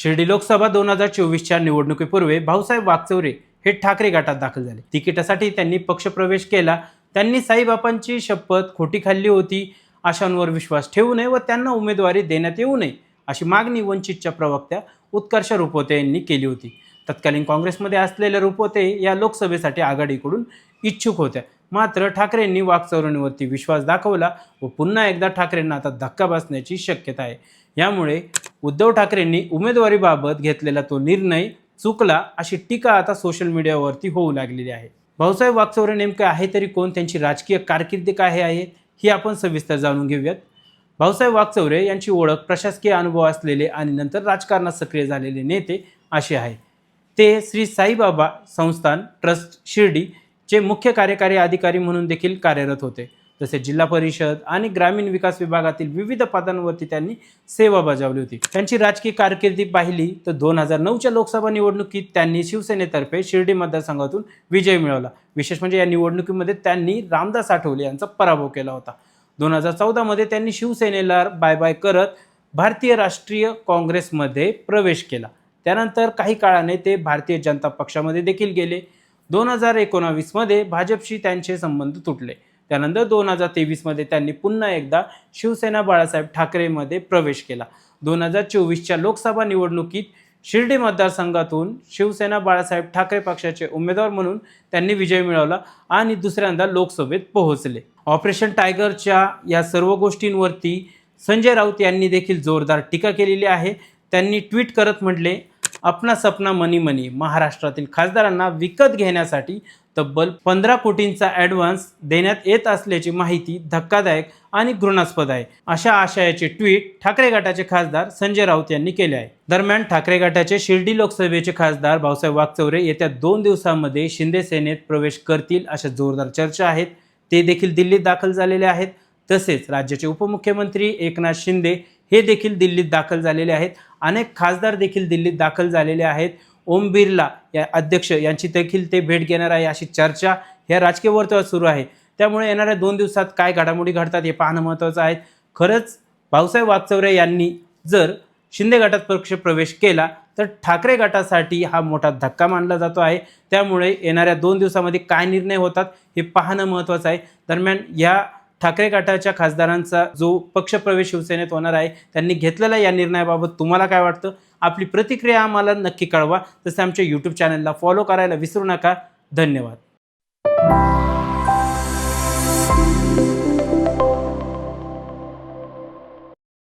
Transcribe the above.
शिर्डी लोकसभा 2024च्या निवडणुकीपूर्वी भाऊसाहेब वागचौरे हे ठाकरे गटात दाखल झाले। तिकिटासाठी त्यांनी पक्षप्रवेश केला। त्यांनी साईबाबांची शपथ खोटी खाल्ली होती, आशांवर विश्वास ठेवू नये व त्यांना उमेदवारी देण्यात येऊ नये अशी मागणी वंचितच्या प्रवक्त्या उत्कर्ष रुपोते यांनी केली होती। तत्कालीन काँग्रेसमध्ये असलेल्या रुपोते या लोकसभेसाठी आघाडीकडून इच्छुक होत्या। मात्र ठाकरेंनी वागचौरेंवरती विश्वास दाखवला व पुन्हा एकदा ठाकरेंना आता धक्का बसण्याची शक्यता आहे। यामुळे उद्धव ठाकरेंनी उमेदवारीबाबत घेतलेला तो निर्णय चुकला अशी टीका आता सोशल मीडियावरती होऊ लागलेली आहे। भाऊसाहेब वागचौरे नेमके आहे तरी कोण, त्यांची राजकीय कारकीर्द काय आहे ही आपण सविस्तर जाणून घेऊयात। भाऊसाहेब वागचौरे यांची ओळख प्रशासकीय अनुभव असलेले आणि नंतर राजकारणात सक्रिय झालेले नेते असे आहे। ते श्री साईबाबा संस्थान ट्रस्ट शिर्डी चे मुख्य कार्यकारी अधिकारी म्हणून देखील कार्यरत होते। तसेच जिल्हा परिषद आणि ग्रामीण विकास विभागातील विविध पदांवरती त्यांनी सेवा बजावली होती। त्यांची राजकीय कारकिर्दी पाहिली तर 2009च्या लोकसभा निवडणुकीत त्यांनी शिवसेनेतर्फे शिर्डी मतदारसंघातून विजय मिळवला। विशेष म्हणजे या निवडणुकीमध्ये त्यांनी रामदास आठवले यांचा पराभव केला होता। 2014 मध्ये त्यांनी शिवसेनेला बाय बाय करत भारतीय राष्ट्रीय काँग्रेसमध्ये प्रवेश केला। त्यानंतर काही काळाने ते भारतीय जनता पक्षामध्ये देखील गेले। 2019 मध्ये भाजपशी त्यांचे संबंध तुटले। त्यानंतर 2023 मध्ये त्यांनी पुन्हा एकदा शिवसेना बाळासाहेब ठाकरेमध्ये प्रवेश केला। 2024च्या लोकसभा निवडणुकीत शिर्डी मतदारसंघातून शिवसेना बाळासाहेब ठाकरे पक्षाचे उमेदवार म्हणून त्यांनी विजय मिळवला आणि दुसऱ्यांदा लोकसभेत पोहोचले। ऑपरेशन टायगरच्या या सर्व गोष्टींवरती संजय राऊत यांनी देखील जोरदार टीका केलेली आहे। त्यांनी ट्विट करत म्हटले, अपना सपना मनी मनी, महाराष्ट्रातील खासदारांना विकत घेण्यासाठी तब्बल 15 कोटींचा ॲडव्हान्स देण्यात येत असल्याची माहिती धक्कादायक आणि घृणास्पद आहे, अशा आशयाचे ट्विट ठाकरे गटाचे खासदार संजय राऊत यांनी केले आहे। दरम्यान ठाकरे गटाचे शिर्डी लोकसभेचे खासदार भाऊसाहेब वागचौरे येत्या 2 दिवसांमध्ये शिंदे सेनेत प्रवेश करतील अशा जोरदार चर्चा आहेत। ते देखील दिल्लीत दाखल झालेले आहेत। तसेच राज्याचे उपमुख्यमंत्री एकनाथ शिंदे हे देखील दिल्लीत दाखल झालेले आहेत। अनेक खासदार देखील दिल्लीत दाखल झालेले आहेत। ओम बिर्ला या अध्यक्ष यांची देखील ते भेट घेणार आहे अशी चर्चा या राजकीय वर्तुळात सुरू आहे। त्यामुळे येणाऱ्या 2 दिवसात काय घडामोडी घडतात हे पाहणं महत्त्वाचं आहे। खरंच भाऊसाहेब वागचौरे यांनी जर शिंदे गटात पक्ष प्रवेश केला तर ठाकरे गटासाठी हा मोठा धक्का मानला जातो आहे। त्यामुळे येणाऱ्या 2 दिवसामध्ये काय निर्णय होतात हे पाहणं महत्त्वाचं आहे। दरम्यान या ठाकरे गटाच्या खासदारांचा जो पक्षप्रवेश शिवसेनेत होणार आहे त्यांनी घेतलेल्या या निर्णयाबाबत तुम्हाला काय वाटतं? आपली प्रतिक्रिया आम्हाला नक्की कळवा। तसे आमच्या YouTube चॅनलला फॉलो करायला विसरू नका। धन्यवाद।